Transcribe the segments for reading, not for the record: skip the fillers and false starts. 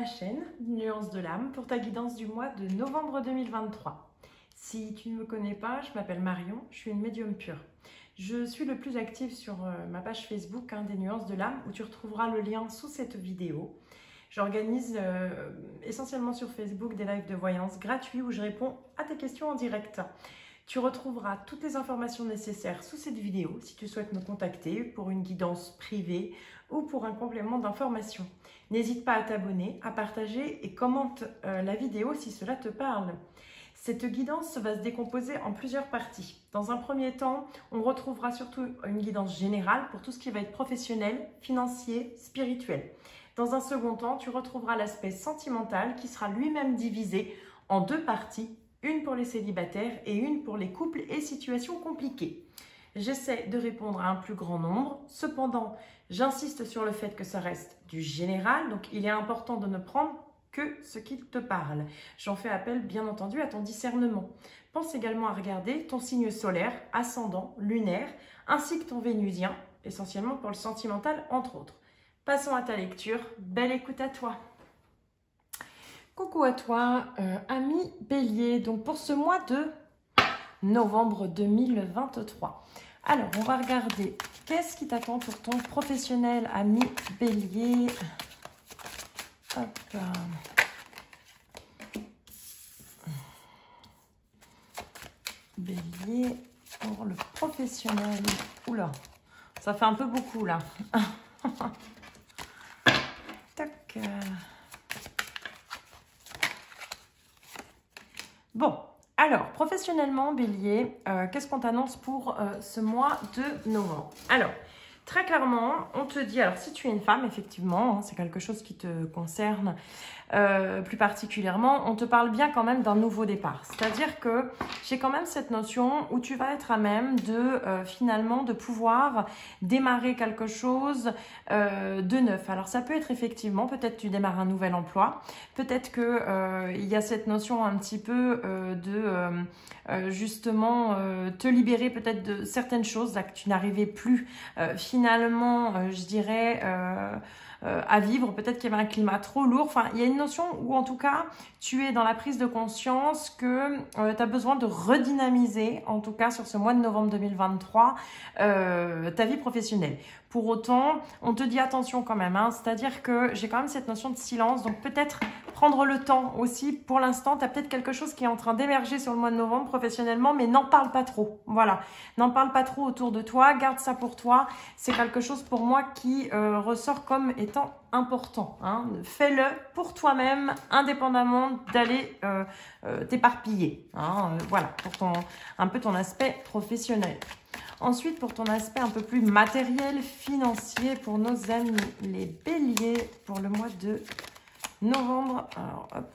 chaîne Nuances de l'âme pour ta guidance du mois de novembre 2023. Si tu ne me connais pas, je m'appelle Marion, je suis une médium pure. Je suis le plus active sur ma page Facebook des Nuances de l'âme où tu retrouveras le lien sous cette vidéo. J'organise essentiellement sur Facebook des lives de voyance gratuits où je réponds à tes questions en direct. Tu retrouveras toutes les informations nécessaires sous cette vidéo si tu souhaites me contacter pour une guidance privée ou pour un complément d'information. N'hésite pas à t'abonner, à partager et commente la vidéo si cela te parle. Cette guidance va se décomposer en plusieurs parties. Dans un premier temps, on retrouvera surtout une guidance générale pour tout ce qui va être professionnel, financier, spirituel. Dans un second temps, tu retrouveras l'aspect sentimental qui sera lui-même divisé en deux parties, une pour les célibataires et une pour les couples et situations compliquées. J'essaie de répondre à un plus grand nombre, cependant, j'insiste sur le fait que ça reste du général, donc il est important de ne prendre que ce qui te parle. J'en fais appel, bien entendu, à ton discernement. Pense également à regarder ton signe solaire, ascendant, lunaire, ainsi que ton vénusien, essentiellement pour le sentimental, entre autres. Passons à ta lecture. Belle écoute à toi. Coucou à toi, ami Bélier. Donc pour ce mois de novembre 2023. Alors, on va regarder qu'est-ce qui t'attend pour ton professionnel, ami Bélier. Hop. Bélier pour le professionnel. Oula, ça fait un peu beaucoup là. Tac. Bon, alors, professionnellement, Bélier, qu'est-ce qu'on t'annonce pour ce mois de novembre? Alors, très clairement, on te dit, alors si tu es une femme, effectivement, c'est quelque chose qui te concerne plus particulièrement, on te parle bien quand même d'un nouveau départ. C'est-à-dire que j'ai quand même cette notion où tu vas être à même de finalement de pouvoir démarrer quelque chose de neuf. Alors ça peut être effectivement, peut-être tu démarres un nouvel emploi, peut-être que il y a cette notion un petit peu justement te libérer peut-être de certaines choses là que tu n'arrivais plus finalement, je dirais à vivre, peut-être qu'il y avait un climat trop lourd. Enfin, il y a une notion où en tout cas, tu es dans la prise de conscience que tu as besoin de redynamiser, en tout cas sur ce mois de novembre 2023, ta vie professionnelle. Pour autant, on te dit attention quand même, c'est-à-dire que j'ai quand même cette notion de silence, donc peut-être prendre le temps aussi. Pour l'instant, tu as peut-être quelque chose qui est en train d'émerger sur le mois de novembre professionnellement, mais n'en parle pas trop. Voilà, n'en parle pas trop autour de toi, garde ça pour toi. C'est quelque chose pour moi qui ressort comme étant important. Fais-le pour toi-même, indépendamment d'aller t'éparpiller. Voilà, pour un peu ton aspect professionnel. Ensuite, pour ton aspect un peu plus matériel, financier, pour nos amis les béliers, pour le mois de novembre. Alors, hop.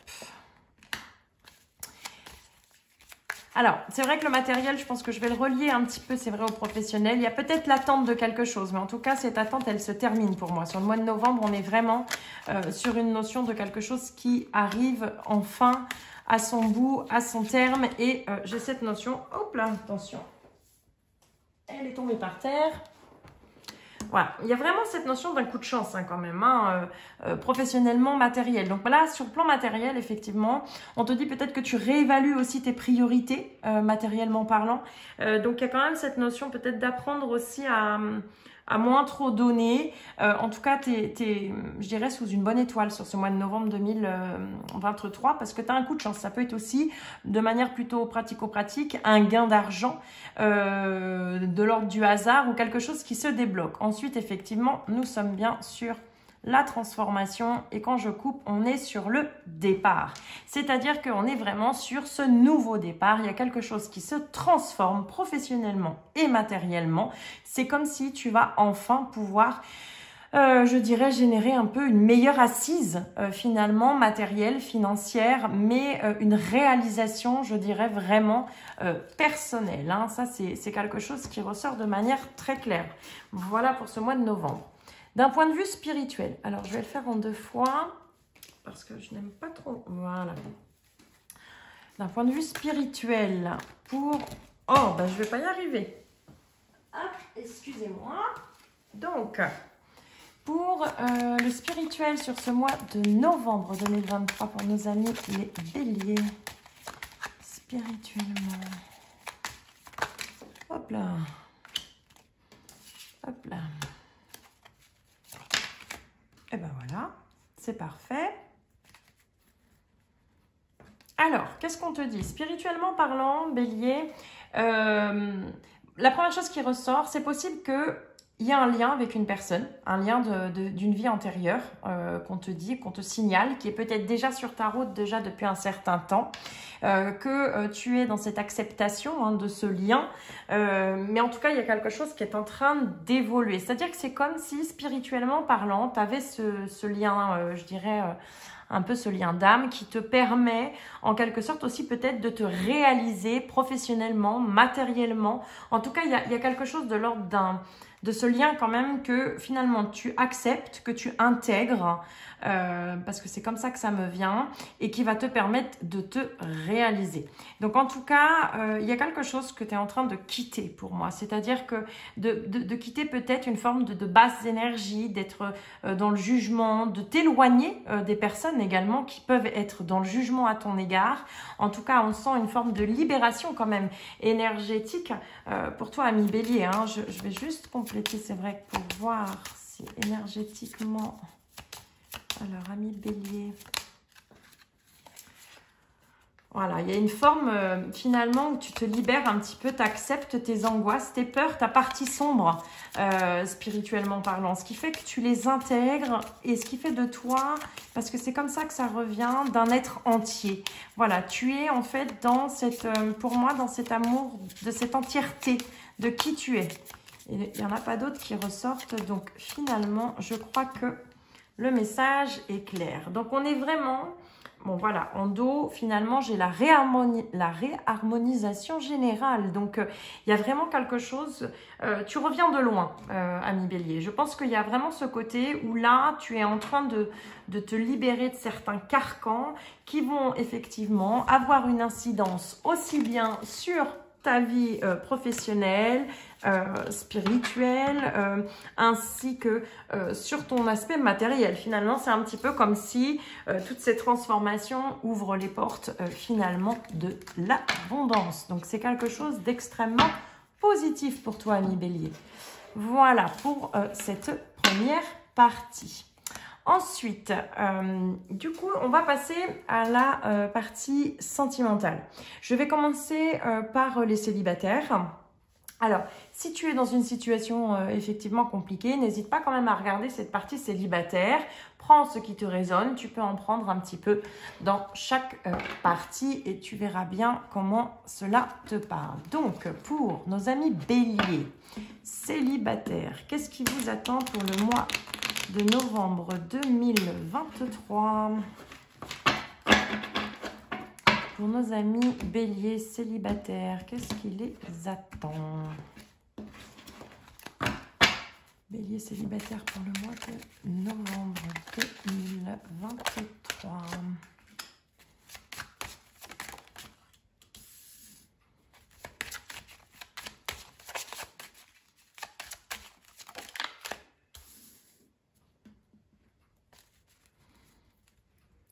Alors, c'est vrai que le matériel, je pense que je vais le relier un petit peu, c'est vrai, au professionnel. Il y a peut-être l'attente de quelque chose, mais en tout cas, cette attente, elle se termine pour moi. Sur le mois de novembre, on est vraiment sur une notion de quelque chose qui arrive enfin à son bout, à son terme. Et j'ai cette notion, hop là, attention. Elle est tombée par terre. Voilà, il y a vraiment cette notion d'un coup de chance quand même, professionnellement, matériel. Donc là, sur le plan matériel, effectivement, on te dit peut-être que tu réévalues aussi tes priorités, matériellement parlant. Donc il y a quand même cette notion peut-être d'apprendre aussi à moins trop donner. En tout cas, je dirais, sous une bonne étoile sur ce mois de novembre 2023 parce que tu as un coup de chance. Ça peut être aussi, de manière plutôt pratico-pratique, un gain d'argent de l'ordre du hasard ou quelque chose qui se débloque. Ensuite, effectivement, nous sommes bien sur la transformation et quand je coupe, on est sur le départ. C'est-à-dire qu'on est vraiment sur ce nouveau départ. Il y a quelque chose qui se transforme professionnellement et matériellement. C'est comme si tu vas enfin pouvoir, je dirais, générer un peu une meilleure assise finalement matérielle, financière, mais une réalisation, je dirais, vraiment personnelle. Ça, c'est quelque chose qui ressort de manière très claire. Voilà pour ce mois de novembre. D'un point de vue spirituel, alors je vais le faire en deux fois parce que je n'aime pas trop. Voilà. D'un point de vue spirituel, pour... Oh, ben je ne vais pas y arriver. Hop, excusez-moi. Donc, Pour le spirituel sur ce mois de novembre 2023 pour nos amis les béliers. Spirituellement. Hop là. Hop là. Et ben voilà, c'est parfait. Alors, qu'est-ce qu'on te dit? Spirituellement parlant, bélier, la première chose qui ressort, c'est possible que il y a un lien avec une personne, un lien d'une vie antérieure qu'on te dit, qu'on te signale, qui est peut-être déjà sur ta route déjà depuis un certain temps, que tu es dans cette acceptation de ce lien, mais en tout cas, il y a quelque chose qui est en train d'évoluer. C'est-à-dire que c'est comme si, spirituellement parlant, tu avais ce lien, je dirais, un peu ce lien d'âme qui te permet, en quelque sorte aussi peut-être de te réaliser professionnellement, matériellement. En tout cas, il y a quelque chose de l'ordre de ce lien quand même que finalement tu acceptes, que tu intègres, parce que c'est comme ça que ça me vient, et qui va te permettre de te réaliser. Donc en tout cas, il y a quelque chose que tu es en train de quitter pour moi, c'est-à-dire que de quitter peut-être une forme de basse énergie, d'être dans le jugement, de t'éloigner des personnes également qui peuvent être dans le jugement à ton égard. En tout cas, on sent une forme de libération quand même énergétique pour toi, ami bélier. Hein. Je vais juste compléter, c'est vrai, pour voir si énergétiquement... Alors, ami bélier. Voilà, il y a une forme finalement où tu te libères un petit peu, tu acceptes tes angoisses, tes peurs, ta partie sombre, spirituellement parlant. Ce qui fait que tu les intègres et ce qui fait de toi, parce que c'est comme ça que ça revient, d'un être entier. Voilà, tu es en fait dans cette, pour moi, dans cet amour, de cette entièreté de qui tu es. Et il n'y en a pas d'autres qui ressortent, donc finalement, je crois que le message est clair. Donc, on est vraiment... Bon, voilà, en dos, finalement, j'ai la réharmonisation générale. Donc, il y a vraiment quelque chose... tu reviens de loin, ami bélier. Je pense qu'il y a vraiment ce côté où là, tu es en train de te libérer de certains carcans qui vont effectivement avoir une incidence aussi bien sur ta vie professionnelle, spirituelle, ainsi que sur ton aspect matériel. Finalement, c'est un petit peu comme si toutes ces transformations ouvrent les portes finalement de l'abondance. Donc, c'est quelque chose d'extrêmement positif pour toi, ami bélier. Voilà pour cette première partie. Ensuite, du coup, on va passer à la partie sentimentale. Je vais commencer par les célibataires. Alors, si tu es dans une situation effectivement compliquée, n'hésite pas quand même à regarder cette partie célibataire. Prends ce qui te résonne, tu peux en prendre un petit peu dans chaque partie et tu verras bien comment cela te parle. Donc, pour nos amis béliers, célibataires, qu'est-ce qui vous attend pour le mois de novembre 2023 ? Pour nos amis béliers célibataires, qu'est-ce qui les attend? Bélier célibataire pour le mois de novembre 2023.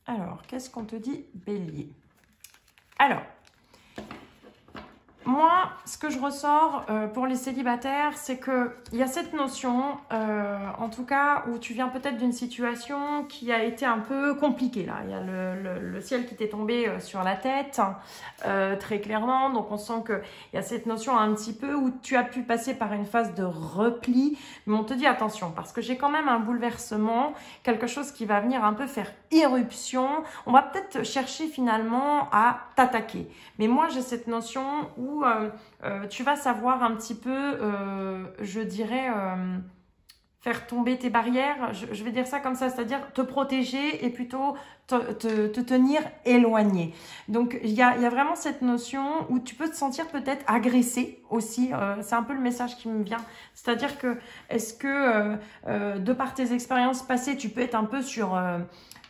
Alors, qu'est-ce qu'on te dit, bélier? Alors, moi, ce que je ressors pour les célibataires, c'est qu'il y a cette notion, en tout cas, où tu viens peut-être d'une situation qui a été un peu compliquée. Là, il y a le ciel qui t'est tombé sur la tête, très clairement. Donc, on sent qu'il y a cette notion un petit peu où tu as pu passer par une phase de repli. Mais on te dit attention, parce que j'ai quand même un bouleversement, quelque chose qui va venir un peu faire irruption. On va peut-être chercher finalement à t'attaquer. Mais moi, j'ai cette notion où tu vas savoir un petit peu, je dirais, faire tomber tes barrières. Je vais dire ça comme ça, c'est-à-dire te protéger et plutôt te tenir éloigné. Donc, il y a vraiment cette notion où tu peux te sentir peut-être agressé aussi. C'est un peu le message qui me vient. C'est-à-dire que, est-ce que, de par tes expériences passées, tu peux être un peu sur...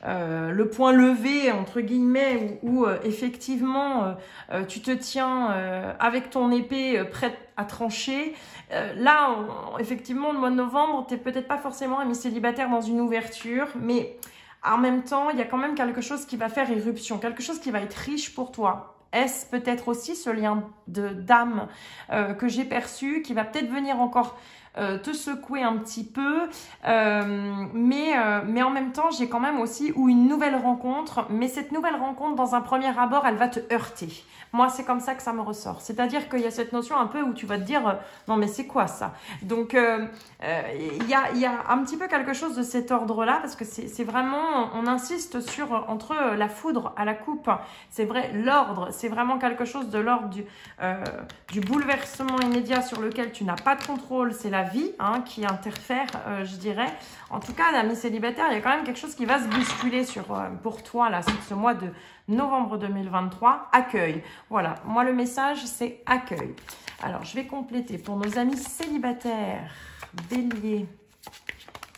le point levé entre guillemets où effectivement tu te tiens avec ton épée prête à trancher. Là, effectivement, le mois de novembre, tu n'es peut-être pas forcément ami célibataire dans une ouverture, mais en même temps, il y a quand même quelque chose qui va faire irruption, quelque chose qui va être riche pour toi. Est-ce peut-être aussi ce lien d'âme que j'ai perçu, qui va peut-être venir encore te secouer un petit peu, mais en même temps, j'ai quand même aussi une nouvelle rencontre, mais cette nouvelle rencontre, dans un premier abord, elle va te heurter. Moi, c'est comme ça que ça me ressort. C'est-à-dire qu'il y a cette notion un peu où tu vas te dire non, mais c'est quoi ça? Donc, il y a un petit peu quelque chose de cet ordre-là, parce que c'est vraiment, on insiste sur entre la foudre à la coupe. C'est vrai, l'ordre, c'est vraiment quelque chose de l'ordre du bouleversement immédiat sur lequel tu n'as pas de contrôle. C'est la vie qui interfère, je dirais. En tout cas, l'ami célibataire, il y a quand même quelque chose qui va se bousculer pour toi là, sur ce mois de novembre 2023. Accueil. Voilà, moi le message, c'est accueil. Alors, je vais compléter pour nos amis célibataires. Bélier,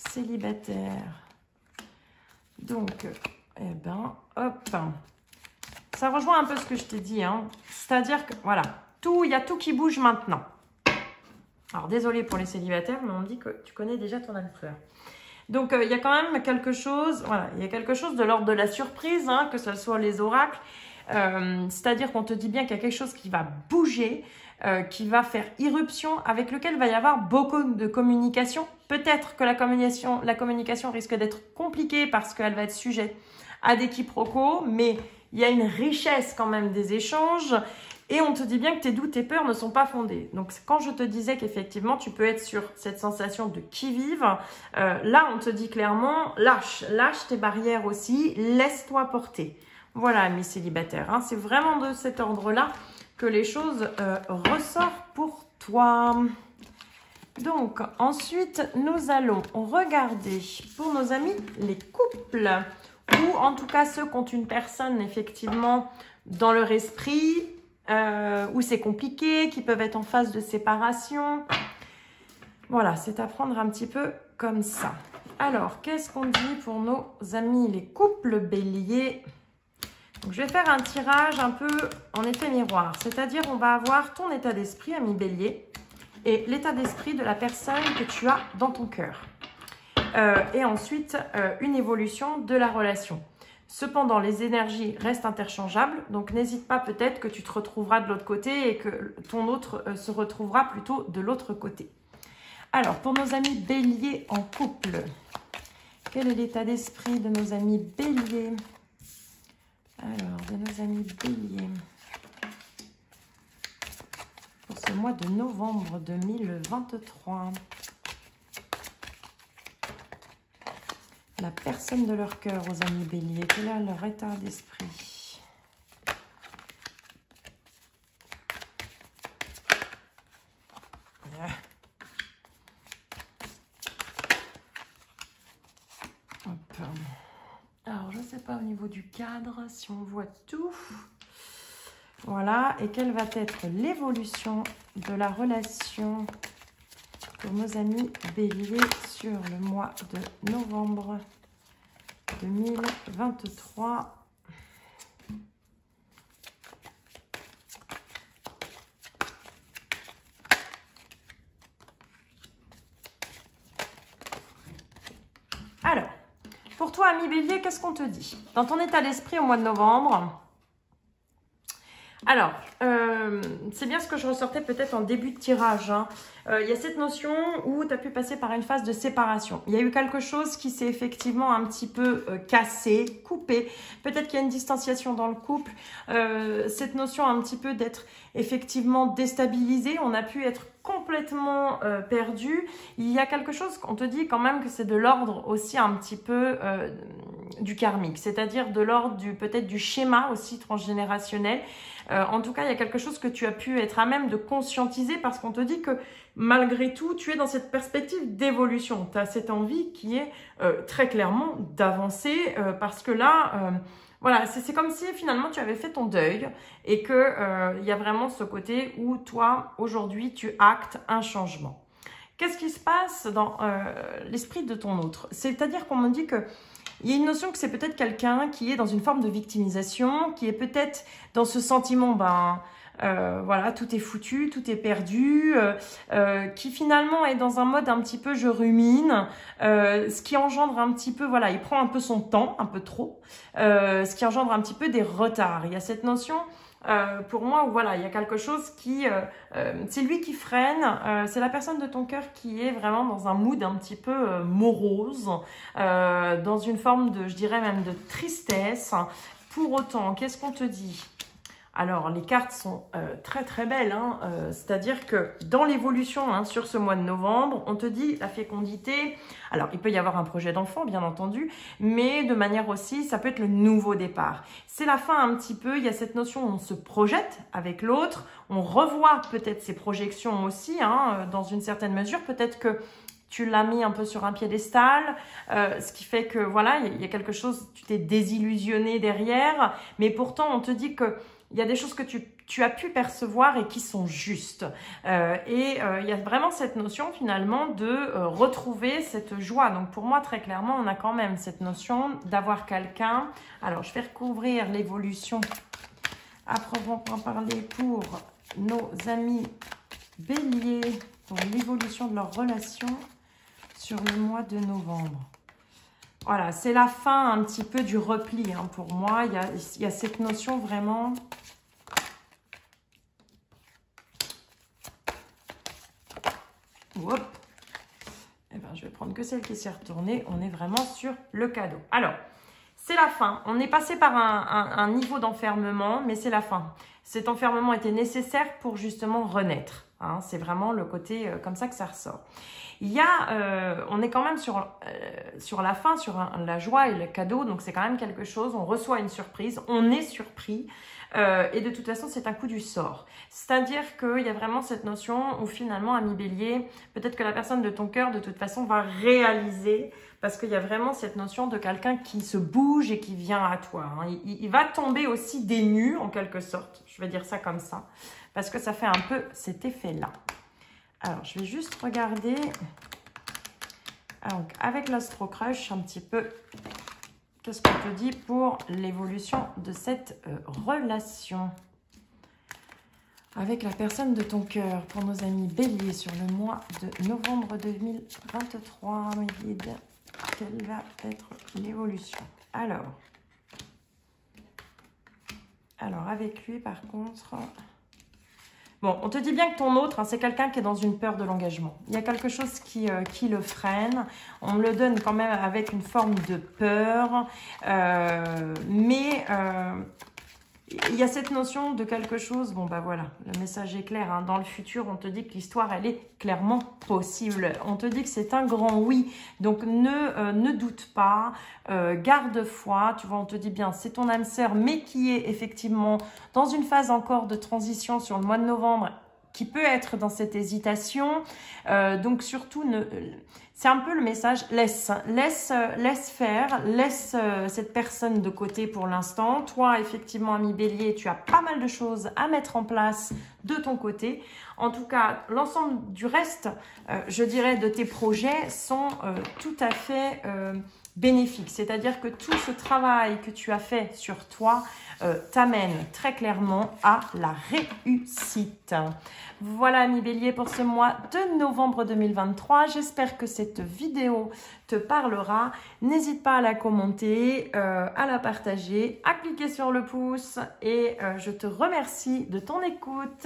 célibataire. Donc, eh ben, hop. Ça rejoint un peu ce que je t'ai dit. C'est-à-dire que, voilà, il y a tout qui bouge maintenant. Alors, désolé pour les célibataires, mais on me dit que tu connais déjà ton âme fleur. Donc, il y a quand même quelque chose, voilà, il y a quelque chose de l'ordre de la surprise, que ce soit les oracles. C'est-à-dire qu'on te dit bien qu'il y a quelque chose qui va bouger, qui va faire irruption, avec lequel va y avoir beaucoup de communication. Peut-être que la communication risque d'être compliquée parce qu'elle va être sujette à des quiproquos, mais il y a une richesse quand même des échanges. Et on te dit bien que tes doutes et peurs ne sont pas fondés. Donc, quand je te disais qu'effectivement, tu peux être sur cette sensation de qui-vive, là, on te dit clairement, lâche tes barrières aussi, laisse-toi porter. Voilà, mes célibataires, c'est vraiment de cet ordre-là que les choses ressortent pour toi. Donc, ensuite, nous allons regarder pour nos amis les couples, ou en tout cas ceux qui ont une personne, effectivement, dans leur esprit, où c'est compliqué, qui peuvent être en phase de séparation. Voilà, c'est à prendre un petit peu comme ça. Alors, qu'est-ce qu'on dit pour nos amis les couples béliers? Donc, je vais faire un tirage un peu en effet miroir. C'est-à-dire, on va avoir ton état d'esprit, ami bélier, et l'état d'esprit de la personne que tu as dans ton cœur. Et ensuite, une évolution de la relation. Cependant, les énergies restent interchangeables, donc n'hésite pas, peut-être que tu te retrouveras de l'autre côté et que ton autre se retrouvera plutôt de l'autre côté. Alors, pour nos amis béliers en couple, quel est l'état d'esprit de nos amis béliers? Alors, de nos amis béliers, pour ce mois de novembre 2023. La personne de leur cœur aux amis béliers, quel est leur état d'esprit? Alors, je ne sais pas au niveau du cadre, si on voit tout. Voilà, et quelle va être l'évolution de la relation pour nos amis béliers sur le mois de novembre 2023. Alors, pour toi, ami bélier, qu'est-ce qu'on te dit? Dans ton état d'esprit au mois de novembre, alors, c'est bien ce que je ressortais peut-être en début de tirage. Il y a cette notion où tu as pu passer par une phase de séparation. Il y a eu quelque chose qui s'est effectivement un petit peu cassé, coupé. Peut-être qu'il y a une distanciation dans le couple. Cette notion un petit peu d'être effectivement déstabilisé. On a pu être complètement perdu. Il y a quelque chose qu'on te dit quand même que c'est de l'ordre aussi un petit peu du karmique. C'est-à-dire de l'ordre peut-être du schéma aussi transgénérationnel. En tout cas, il y a quelque chose que tu as pu être à même de conscientiser parce qu'on te dit que malgré tout, tu es dans cette perspective d'évolution. Tu as cette envie qui est très clairement d'avancer parce que là, voilà, c'est comme si finalement tu avais fait ton deuil et que il y a vraiment ce côté où toi, aujourd'hui, tu actes un changement. Qu'est-ce qui se passe dans l'esprit de ton autre? C'est-à-dire qu'on me dit que il y a une notion que c'est peut-être quelqu'un qui est dans une forme de victimisation, qui est peut-être dans ce sentiment voilà, tout est foutu, tout est perdu, qui finalement est dans un mode un petit peu je rumine, ce qui engendre un petit peu, voilà, il prend un peu son temps, un peu trop, ce qui engendre un petit peu des retards. Il y a cette notion pour moi où voilà, il y a quelque chose qui, c'est lui qui freine, c'est la personne de ton cœur qui est vraiment dans un mood un petit peu morose, dans une forme de, je dirais même de tristesse. Pour autant, qu'est-ce qu'on te dit? Alors, les cartes sont très très belles, hein, c'est-à-dire que dans l'évolution, hein, sur ce mois de novembre, on te dit la fécondité. Alors, il peut y avoir un projet d'enfant, bien entendu, mais de manière aussi, ça peut être le nouveau départ. C'est la fin un petit peu, il y a cette notion où on se projette avec l'autre, on revoit peut-être ses projections aussi, hein, dans une certaine mesure, peut-être que tu l'as mis un peu sur un piédestal, ce qui fait que voilà, il y a quelque chose, tu t'es désillusionné derrière, mais pourtant on te dit que il y a des choses que tu as pu percevoir et qui sont justes. Il y a vraiment cette notion finalement de retrouver cette joie. Donc pour moi, très clairement, on a quand même cette notion d'avoir quelqu'un. Alors, je vais recouvrir l'évolution à proprement parler pour nos amis béliers, pour l'évolution de leur relation sur le mois de novembre. Voilà, c'est la fin un petit peu du repli, hein, pour moi. Il y a cette notion vraiment... Hop. Eh ben, je vais prendre que celle qui s'est retournée. On est vraiment sur le cadeau. Alors, c'est la fin. On est passé par un niveau d'enfermement, mais c'est la fin. Cet enfermement était nécessaire pour justement renaître. Hein. C'est vraiment le côté comme ça que ça ressort. Il y a, on est quand même sur la fin, sur la joie et le cadeau, donc c'est quand même quelque chose, on reçoit une surprise, on est surpris, et de toute façon c'est un coup du sort. C'est-à-dire qu'il y a vraiment cette notion où finalement, ami bélier, peut-être que la personne de ton cœur de toute façon va réaliser, parce qu'il y a vraiment cette notion de quelqu'un qui se bouge et qui vient à toi. Hein. Il va tomber aussi des nues en quelque sorte, je vais dire ça comme ça, parce que ça fait un peu cet effet-là. Alors, je vais juste regarder donc, avec l'Astro Crush un petit peu qu'est-ce qu'on te dit pour l'évolution de cette relation avec la personne de ton cœur pour nos amis béliers sur le mois de novembre 2023. Mes guides, quelle va être l'évolution? Alors, avec lui par contre... Bon, on te dit bien que ton autre, hein, c'est quelqu'un qui est dans une peur de l'engagement. Il y a quelque chose qui le freine. On me le donne quand même avec une forme de peur. Mais il y a cette notion de quelque chose. Bon, bah voilà, le message est clair. Hein. Dans le futur, on te dit que l'histoire, elle est clairement possible. On te dit que c'est un grand oui. Donc, ne doute pas. Garde foi. Tu vois, on te dit bien, c'est ton âme sœur, mais qui est effectivement dans une phase encore de transition sur le mois de novembre, qui peut être dans cette hésitation. Donc, surtout, c'est un peu le message, laisse faire, laisse cette personne de côté pour l'instant. Toi, effectivement, ami bélier, tu as pas mal de choses à mettre en place de ton côté. En tout cas, l'ensemble du reste, je dirais, de tes projets sont tout à fait bénéfiques. C'est-à-dire que tout ce travail que tu as fait sur toi t'amène très clairement à la réussite. Voilà, ami bélier, pour ce mois de novembre 2023. J'espère que cette vidéo te parlera. N'hésite pas à la commenter, à la partager, à cliquer sur le pouce et je te remercie de ton écoute.